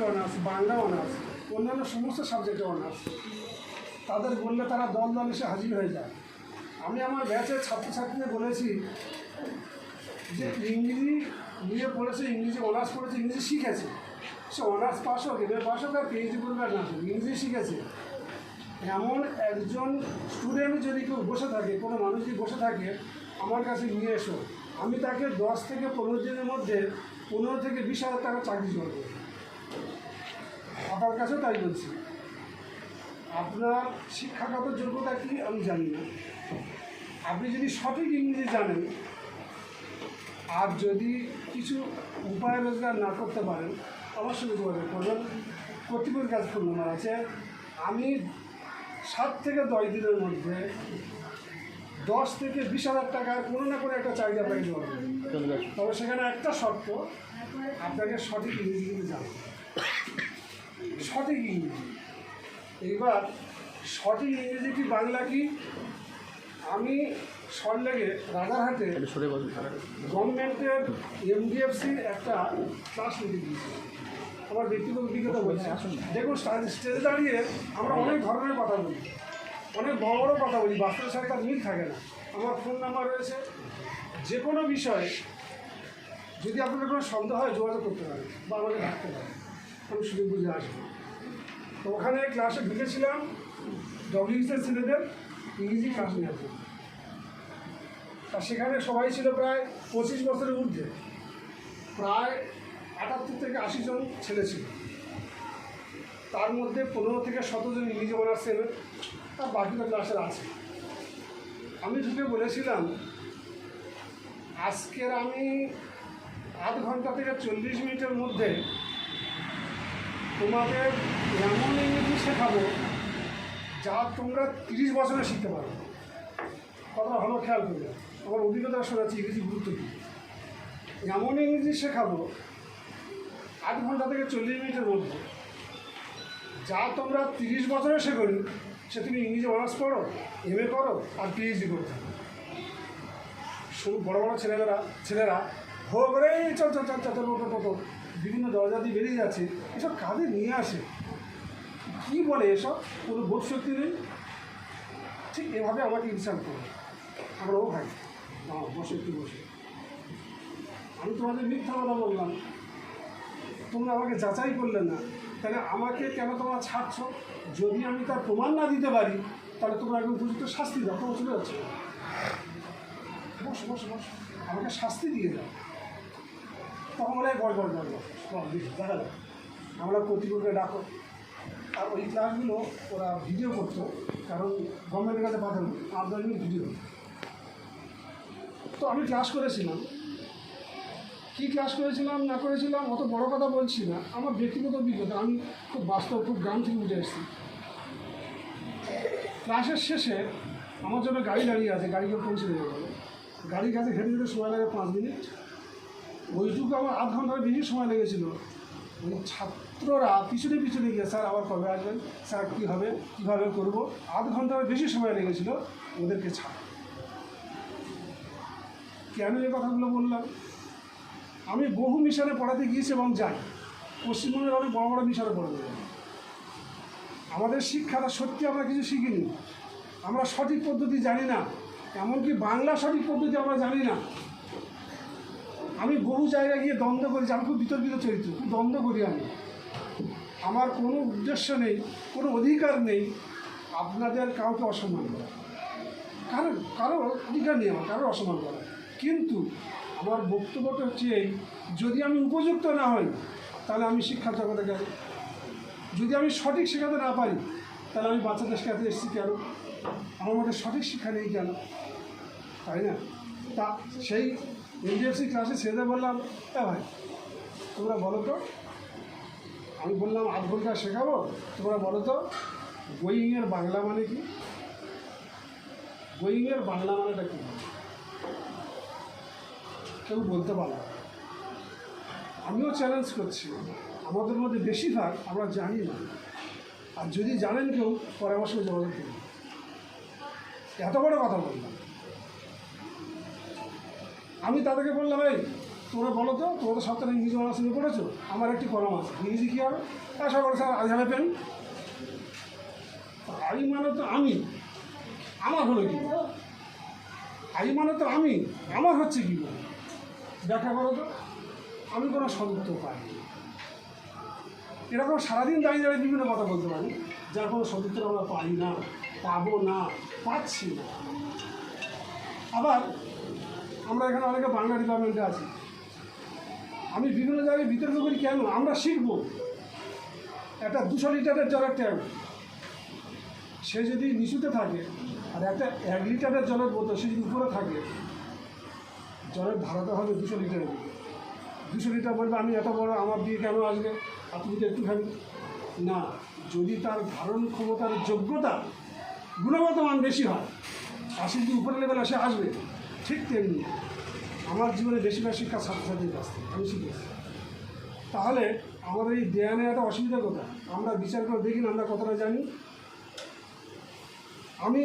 Honours, Bangla honours, অন্যান্য সমস্ত সাবজেক্টে অনার্স, তাদের বললে তারা দল দল এসে হাজির হয়ে যায়। আমি আমার ব্যাচের ছাত্রছাত্রীদের বলেছি যে ইংরেজি নিয়ে পড়েছে, ইংরেজি অনার্স পড়েছে, ইংরেজি শিখেছে, সে অনার্স পাস হোক, এবার পাস হোক আর পিএইচডি করবে আর না হোক, ইংরেজি শিখেছে। এমন একজন স্টুডেন্ট যদি কেউ বসে থাকে, কোনো মানুষ যদি বসে থাকে, আমার কাছে নিয়ে এসো, আমি তাকে 10 থেকে 15 দিনের মধ্যে 15 থেকে 20,000 টাকা চাকরি করবো। আপনার কাছেও তাই বলছি। আপনার শিক্ষাগত যোগ্যতা কি আমি জানি না, আপনি যদি সঠিক ইংরেজি জানেন আর যদি কিছু উপায় রোজগার না করতে পারেন, আমার সঙ্গে যোগাযোগ করবেন। কর্তৃপক্ষের কাছে ফোন নাম্বার আছে। আমি 7 থেকে 10 দিনের মধ্যে 10 থেকে 20,000 টাকার কোনো না কোনো একটা চাকরি আপনাকে দেওয়া হবে। তবে সেখানে একটা শর্ত, আপনাকে সঠিক ইংরেজি কিন্তু জানতে হবে, সঠিক ইংরেজি। এইবার সঠিক ইংরেজি কি বাংলা কি, আমি সল্টলেকে রাজারহাটে গভর্নমেন্টের এমডিএফসির একটা ক্লাস নিতে দিয়েছি। আমার ব্যক্তিগত অভিজ্ঞতা বলছি। দেখুন, স্টেজে দাঁড়িয়ে আমরা অনেক ধরনের কথা বলি, অনেক বড় বড় কথা বলি, বাস্তবের সাথে তার মিল থাকে না। আমার ফোন নাম্বার রয়েছে, যে কোনো বিষয়ে যদি আপনাদের কোনো সন্দেহ হয় যোগাযোগ করতে পারেন বা আমাকে ডাকতে পারেন, আমি সুযোগ বুঝে আসবো। তো ওখানে ক্লাসে ঢুকেছিলাম ডব্লিউএসের ছেলেদের ইংরেজি ক্লাস নেওয়ার জন্য। আর সেখানে সবাই ছিল প্রায় 25 বছরের ঊর্ধ্বে, প্রায় 78 থেকে 80 জন ছেলে ছিল। তার মধ্যে 15 থেকে 17 জন ইংরেজি অনার্স ছেলে, আর বাকিটা ক্লাসের আছে। আমি ঢুকে বলেছিলাম, আজকের আমি আধ ঘন্টা থেকে 40 মিনিটের মধ্যে তোমাদের এমন ইংরেজি শেখাবো যা তোমরা 30 বছরে শিখতে পারো। কথা ভালো খেয়াল করবে, আমার অভিজ্ঞতা শোনাচ্ছি ইংরেজি গুরুত্ব কী। এমন ইংরেজি শেখাবো আধ ঘন্টা থেকে 40 মিনিটের মধ্যে যা তোমরা 30 বছরে শেখোনি, সে তুমি ইংরেজি অনার্স করো, এমএ করো আর পিএইচডি করতে হবে। শুধু বড়ো বড়ো ছেলেরা হো করে চল চল চল চল চল বিভিন্ন দরজা দিয়ে বেরিয়ে যাচ্ছে। এসব কাঁধে নিয়ে আসে, কী বলে এসব, কোনো বোধ শক্তি নেই। ঠিক এভাবে আমাকে ইনসাল্ট করবে। আমরা ও ভাই না, বসে একটু বসে, আমি তোমাদের মিথ্যা কথা বললাম, তোমরা আমাকে যাচাই করলে না, তাহলে আমাকে কেন তোমরা ছাড়ছ? যদি আমি তার প্রমাণ না দিতে পারি, তাহলে তোমরা একদম উপযুক্ত শাস্তি দাও। তোমরা চলে যাচ্ছে, বসো বসো বসো, আমাকে শাস্তি দিয়ে দাও। তখন বলে বল বল বল বল দেখা যাক, আমরা কর্তৃপক্ষকে ডাকো। আর ওই ক্লাসগুলো ওরা ভিডিও করতো, কারণ গভর্নমেন্টের কাছে পাঠানো 8-10 মিনিট ভিডিও। তো আমি ক্লাস করেছিলাম, কী ক্লাস করেছিলাম না করেছিলাম অত বড় কথা বলছি না, আমার ব্যক্তিগত অভিজ্ঞতা। আমি খুব বাস্তব, খুব গ্রাম থেকে উঠে এসেছি। ক্লাসের শেষে আমার জন্য গাড়ি দাঁড়িয়ে আছে, গাড়িকে পৌঁছে দেবে বলে। গাড়ির কাছে হেঁটে যেতে সময় লাগে 5 মিনিট, ওইটুকু আমার আধ ঘন্টার বেশি সময় লেগেছিলো। ওই ছাত্ররা পিছনে পিছনে গিয়ে, স্যার আবার কবে আসবেন, স্যার কী হবে, কীভাবে করবো, আধ ঘন্টার বেশি সময় লেগেছিলো ওদেরকে ছাড়। কেন এই কথাগুলো বললাম? আমি বহু মিশনে পড়াতে গিয়েছি এবং যাই, পশ্চিমবঙ্গের অনেক বড় বড় মিশনে পড়াতে যাই। আমাদের শিক্ষাটা সত্যি আমরা কিছু শিখিনি, আমরা সঠিক পদ্ধতি জানি না, এমনকি বাংলা সঠিক পদ্ধতি আমরা জানি না। আমি বহু জায়গায় গিয়ে দ্বন্দ্ব করি, আমি খুব বিতর্কিত চরিত্র, দ্বন্দ্ব করি আমি। আমার কোনো উদ্দেশ্য নেই, কোনো অধিকার নেই আপনাদের কাউকে অসম্মান করা, কারো অধিকার নেই আমার কারোর অসম্মান করা। কিন্তু আমার বক্তব্যটা হচ্ছে এই, যদি আমি উপযুক্ত না হই, তাহলে আমি শিক্ষার জগতে গেল। যদি আমি সঠিক শেখাতে না পারি, তাহলে আমি বাচ্চাদের শেখাতে এসেছি কেন? আমার মধ্যে সঠিক শিক্ষা নেই কেন, তাই না? তা সেই এমডিএফসি ক্লাসে ছেড়ে বললাম, হ্যাঁ ভাই তোমরা বলো তো, আমি বললাম 8 ঘন্টা শেখাবো, তোমরা বলো তো গোয়িংয়ের বাংলা মানে কি? গোয়িংয়ের বাংলা মানেটা কী? কেউ বলতে পারলো। আমিও চ্যালেঞ্জ করছি, আমাদের মধ্যে বেশিরভাগ আমরা জানি না, আর যদি জানেন কেউ পরামর্শ যোগাযোগ করুন। এত বড় কথা বললাম। আমি তাদেরকে বললাম, এই তোমরা বলো তো, তোমরা তো সপ্তাহে ইংরেজি অনার্স নিয়ে পড়েছো, আমার একটি কলম আছে, ইংরেজি কী হবে? সকালে স্যার আজ হবে পেন। আই মানে তো আমি, আমার হলো কি? আই মানে তো আমি, আমার হচ্ছে কী করে? ব্যাখ্যা করো তো। আমি কোনো সদুত্ব পাই, এরকম সারাদিন দাঁড়িয়ে দাঁড়িয়ে বিভিন্ন কথা বলতে পারি, যার কোনো সদুত্তর আমরা পাই না, পাবো না, পাচ্ছি না। আবার আমরা এখানে অনেকে বাংলা ডিপার্টমেন্টে আছি, আমি বিভিন্ন জায়গায় বিতর্ক করি, কেন? আমরা শিখব একটা 200 লিটারের জলের ট্যাঙ্ক, সে যদি নিচুতে থাকে আর একটা 1 লিটারের জলের বোতল সে যদি উপরে থাকে, জলের ধারাতে হবে 200 লিটারের দিকে। 200 লিটার বলবে আমি এত বড়, আমার দিয়ে কেন আসবে, আর তুমি তো একটুখানি না। যদি তার ধারণ ক্ষমতার যোগ্যতা গুণগত মান বেশি হয়, আর সে যদি উপরে লেভেলে সে আসবে, ঠিক তেমনি আমার জীবনে বেশিরভাগ শিক্ষা ছাত্রছাত্রীর কাছ থেকে আমি শিখেছি। তাহলে আমাদের এই জ্ঞানে একটা অসুবিধা কোথায়? আমরা বিচার করে দেখি না আমরা কতটা জানি। আমি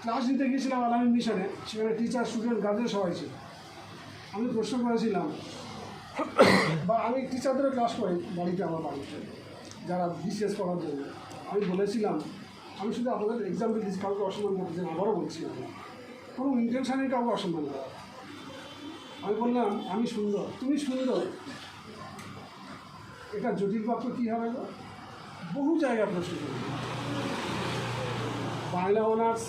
ক্লাস নিতে গিয়েছিলাম আলামিন মিশনে, সেখানে টিচার, স্টুডেন্ট, গার্জেন সবাই ছিল। আমি প্রশ্ন করেছিলাম, বা আমি টিচারদের ক্লাস করি বাড়িতে, আমার বাড়িতে যারা বিশেষ পড়ার জন্য। আমি বলেছিলাম, আমি শুধু আপনাদের এক্সাম্পল দিচ্ছি, কাউকে অসম্মান করতেছেন, আবারও বলছি, আমি কোনো ইন্টেনশানেই কাউকে অসম্মান করা। আমি বললাম আমি সুন্দর, তুমি সুন্দর, এটা জটিল বাক্য কী হবে গো? বহু জায়গায় প্রশ্ন করি। বাংলা অনার্স,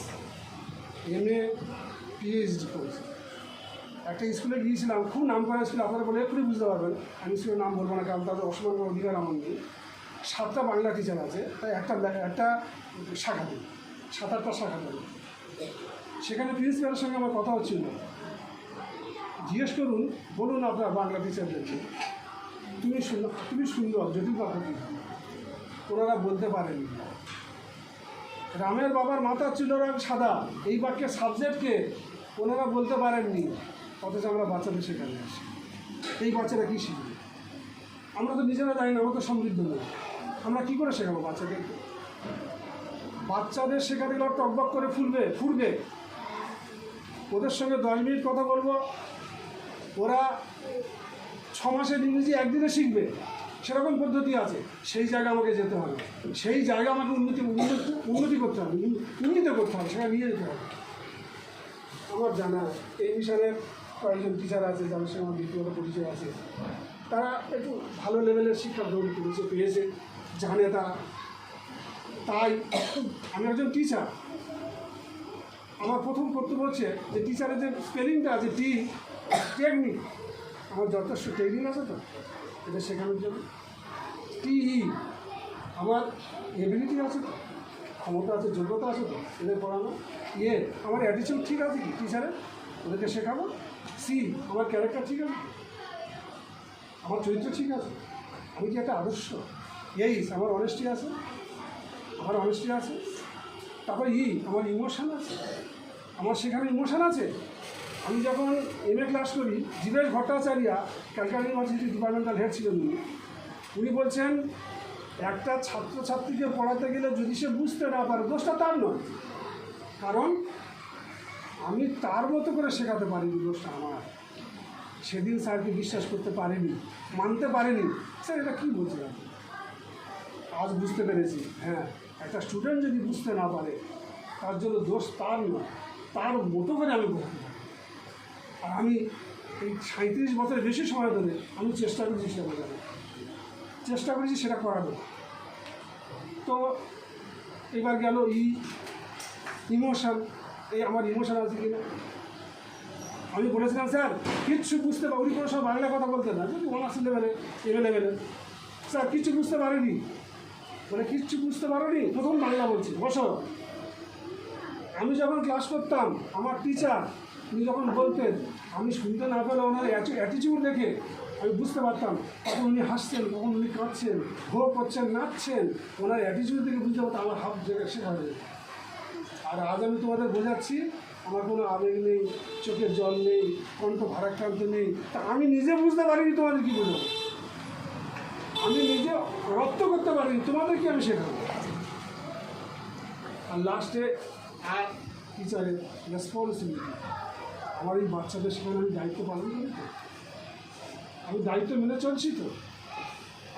MA, PhD করেছি। একটা স্কুলে গিয়েছিলাম, খুব নাম করা স্কুল, আপনারা বলে এক্ষুনি বুঝতে পারবেন, আমি স্কুলের নাম বলবো না, কারণ তাদের অসম্মান করার অধিকার আমার নেই। 7টা বাংলা টিচার আছে, তাই একটা শাখা দিই, 7-8টা শাখা দিই। সেখানে প্রিন্সিপালের সঙ্গে আমার কথা হচ্ছিল, জিজ্ঞেস করুন, বলুন আপনার বাংলা টিচারদেরকে তুমি সুন্দর জটিল বাক্য কী? ওনারা বলতে পারেনি। রামের বাবার মাথার চুল রং সাদা, এই বাক্যের সাবজেক্টকে ওনারা বলতে পারেননি, অথচ আমরা বাচ্চাদের শেখাতে আসি। এই বাচ্চারা কী শিখবে? আমরা তো নিজেরা জানি না, আমরা তো সমৃদ্ধ নই, আমরা কী করে শেখাবো বাচ্চাদেরকে? বাচ্চাদের শেখাতে গেলে টকবক করে ফুরবে। ওদের সঙ্গে 10 মিনিট কথা বলবো, ওরা 6 মাসের ইংরেজি একদিনে শিখবে, সেরকম পদ্ধতি আছে। সেই জায়গা আমাকে যেতে হবে, সেই জায়গা আমাকে উন্নতি করতে হবে, উন্নীত করতে হবে, সেখানে নিয়ে যেতে হবে। আমার জানা এই মিশনের কয়েকজন টিচার আছে, যাদের সঙ্গে আমার ব্যক্তিগত পরিচয় আছে, তারা একটু ভালো লেভেলের শিক্ষা গ্রহণ পেয়েছে, জানে তারা। তাই আমি একজন টিচার, আমার প্রথম কর্তব্য হচ্ছে যে টিচারের যে স্পেলিংটা আছে, টেকনিক, আমার যথেষ্ট ট্রেনিং আছে তো এটা শেখানোর জন্য। TE আমার এবিলিটি আছে তো, ক্ষমতা আছে, যোগ্যতা আছে তো এদের পড়ানো। আমার অ্যাটিটিউড ঠিক আছে কি টিচারের, ওদেরকে শেখাবো। C আমার ক্যারেক্টার ঠিক আছে, আমার চরিত্র ঠিক আছে, আমি কি একটা আদর্শ। আমার অনেস্টি আছে, তারপর আমার ইমোশান আছে, আমার সেখানে ইমোশান আছে। আমি যখন MA ক্লাস করি, Jibesh Bhattacharya Calcutta university departmental head ছিলেন উনি বলছেন, একটা ছাত্রছাত্রীকে পড়াতে গেলে যদি সে বুঝতে না পারে, দোষটা তার নয়, কারণ আমি তার মতো করে শেখাতে পারিনি, দোষটা আমার। সেদিন স্যারকে বিশ্বাস করতে পারেনি, মানতে পারেনি। স্যার এটা কী বলছিলাম, আজ বুঝতে পেরেছি, হ্যাঁ, একটা স্টুডেন্ট যদি বুঝতে না পারে, তার জন্য দোষ তার নয়, তার মতো করে আমি বলতে পারি। আর আমি এই 37 বছরের বেশি সময় ধরে আমি চেষ্টা করেছি সেটা করাবো। তো এবার গেল ইমোশান, আমার ইমোশান আছে কিনা। আমি বলেছিলাম স্যার কিচ্ছু বুঝতে পারি, উনি কোনো সময় বাংলা কথা বলতেন না, যদি অনার্স লেভেলে, MA লেভেলে, স্যার কিচ্ছু বুঝতে পারিনি, বলে কিচ্ছু বুঝতে পারোনি, প্রথম বাংলা বলছি, বসো। আমি যখন ক্লাস করতাম, আমার টিচার উনি যখন বলতেন, আমি শুনতে না পেলে ওনার অ্যাটিটিউড দেখে আমি বুঝতে পারতাম, কখন উনি হাসছেন, কখন উনি কাঁদছেন, ভোগ করছেন, নাচছেন, ওনার অ্যাটিটিউড দেখে বুঝতে পারতাম, আমার হাফ জায়গায় শেখা হয়ে যেত। আর আজ আমি তোমাদের বোঝাচ্ছি, আমার কোনো আবেগ নেই, চোখের জল নেই, কণ্ঠ ভারাক্রান্ত নেই, তা আমি নিজে বুঝতে পারিনি, তোমাদের কী বোঝাবো? আমি নিজে রপ্ত করতে পারিনি, তোমাদের কি আমি শেখাবো? আর লাস্টে টিচারের রেসপন্সিবিলিটি, আমার এই বাচ্চাদের সেখানে আমি দায়িত্ব পালন করি তো। আমি দায়িত্ব মেনে চলছি তো,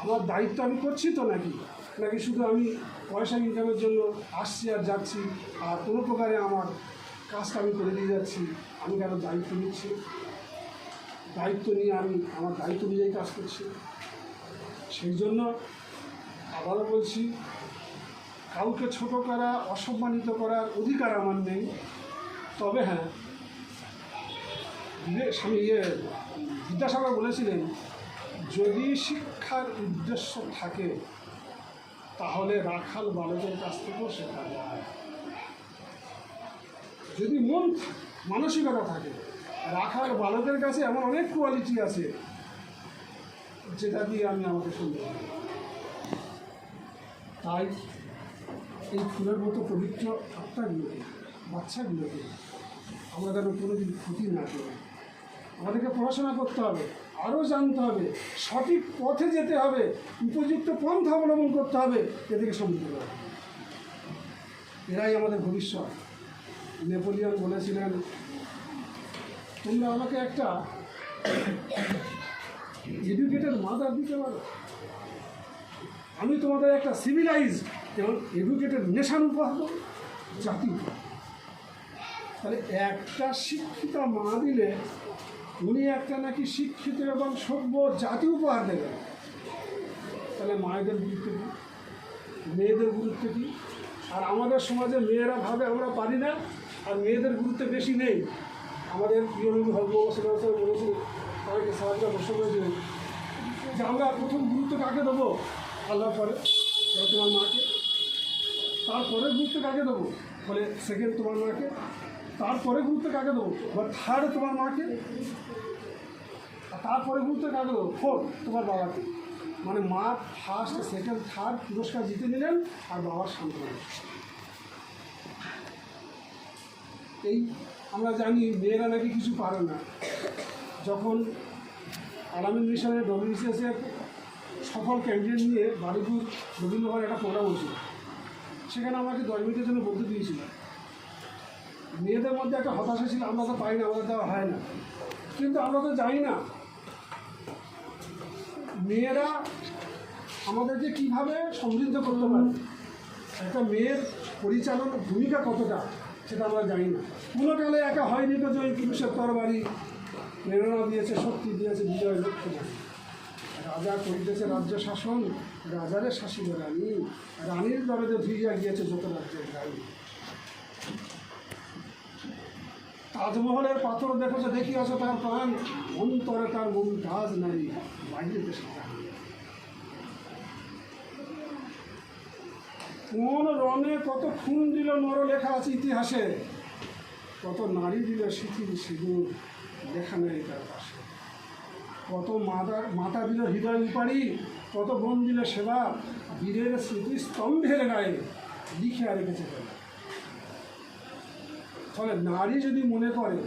আমার দায়িত্ব আমি করছি তো, নাকি নাকি শুধু আমি পয়সা ইনকামের জন্য আসছি আর যাচ্ছি, আর কোনো প্রকারে আমার কাজটা আমি করে দিয়ে যাচ্ছি। আমি কেন দায়িত্ব নিচ্ছি? দায়িত্ব নিয়ে আমি আমার দায়িত্ব অনুযায়ী কাজ করছি। সেই জন্য আবারও বলছি, কাউকে ছোট করা, অসম্মানিত করার অধিকার আমার নেই। তবে হ্যাঁ, বিদ্যাসাগর বলেছিলেন, যদি শিক্ষার উদ্দেশ্য থাকে তাহলে রাখাল বালকের কাছ থেকেও শেখা যায়। যদি মন মানসিকতা থাকে, রাখাল বালকের কাছে এমন অনেক কোয়ালিটি আছে যেটা দিয়ে আমি আমাকে সুন্দর। তাই এই ফুলের মতো পবিত্র আত্মাগুলোকে, বাচ্চাগুলোকে আমরা যেন কোনোদিন ক্ষতি না করি। আমাদেরকে পড়াশোনা করতে হবে, আরও জানতে হবে, সঠিক পথে যেতে হবে, উপযুক্ত পন্থা অবলম্বন করতে হবে, এদেরকে সমৃদ্ধ করা। এরাই আমাদের ভবিষ্যৎ। নেপোলিয়ন বলেছিলেন, তোমরা আমাকে একটা এডুকেটেড মাদার দিতে পারো, আমি তোমাদের একটা সিভিলাইজ এবং এডুকেটেড নেশন উপহার দেবো, জাতি উপহার। তাহলে একটা শিক্ষিতা মা দিলে উনি একটা নাকি শিক্ষিত এবং সভ্য জাতি উপহার দেবেন। তাহলে মায়েদের গুরুত্ব কী, মেয়েদের গুরুত্ব কী? আর আমাদের সমাজে মেয়েরা ভাবে আমরা পারি না, আর মেয়েদের গুরুত্ব বেশি নেই। আমাদের প্রিয় নবী হযরত মুহাম্মদ সাল্লাল্লাহু আলাইহি ওয়াসাল্লাম বলেছিলেন, তাদেরকে সাহাবীরা প্রশ্ন করেছিলেন যে আমরা প্রথম গুরুত্ব কাকে দেবো? আল্লাহর পরে তোমার মাকে, তারপরে গুরুত্ব কাকে দেবো? বলে সেকেন্ড তোমার মাকে, তারপরে গুরুত্ব কাকে দেবো? বা থার্ড তোমার মাকে, আর তারপরে গুরুত্ব কাকে দেবো? ফোর্থ তোমার বাবাকে। মানে মা ফার্স্ট, সেকেন্ড, থার্ড পুরস্কার জিতে নিলেন, আর বাবার সান্ত্বনা। এই আমরা জানি মেয়েরা নাকি কিছু পারে না। যখন আলামিন মিশনে ডব্লিউবিসিএসে সফল ক্যান্ডিডেট নিয়ে বারুইপুর রবীন্দ্রভবনে একটা প্রোগ্রাম হয়েছিল, সেখানে আমাকে 10 মিনিটের জন্য বলতে দিয়েছিল। মেয়েদের মধ্যে একটা হতাশা ছিল, আমরা তো পাই না, আমাদের দেওয়া হয় না। কিন্তু আমরা তো জানি না মেয়েরা আমাদেরকে কীভাবে সমৃদ্ধ করতে পারে, একটা মেয়ের পরিচালনার ভূমিকা কতটা, সেটা আমরা জানি না। কোনো কালে একা হয়নি তো যে ওই পুরুষের তরবারি প্রেরণা দিয়েছে, শক্তি দিয়েছে, বিজয় লক্ষ্য না। রাজা করিতেছে রাজ্য শাসন, রাজারে শাসিত রানী, রানীর দরজে ভিড়িয়া গিয়েছে যত রাজ্যের রানী। তাজমহলের পাথর দেখেছো, দেখিয়াছ তার প্রাণ, অন্তরে তার মুমতাজ নারী, বাইরেতে সাদা। কোন রণে কত খুন দিল নর লেখা আছে ইতিহাসে, কত নারী দিল শিথিল সিঁদুর, লেখা নেই তার পাশে। কত মাতা দিল হৃদয় উপাড়ি, কত বোন দিল সেবা, বীরের স্মৃতি স্তম্ভের গায়ে লিখে রেখেছে। ফলে নারী যদি মনে করে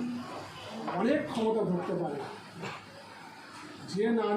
অনেক ক্ষমতা ধরতে পারে, যে নারী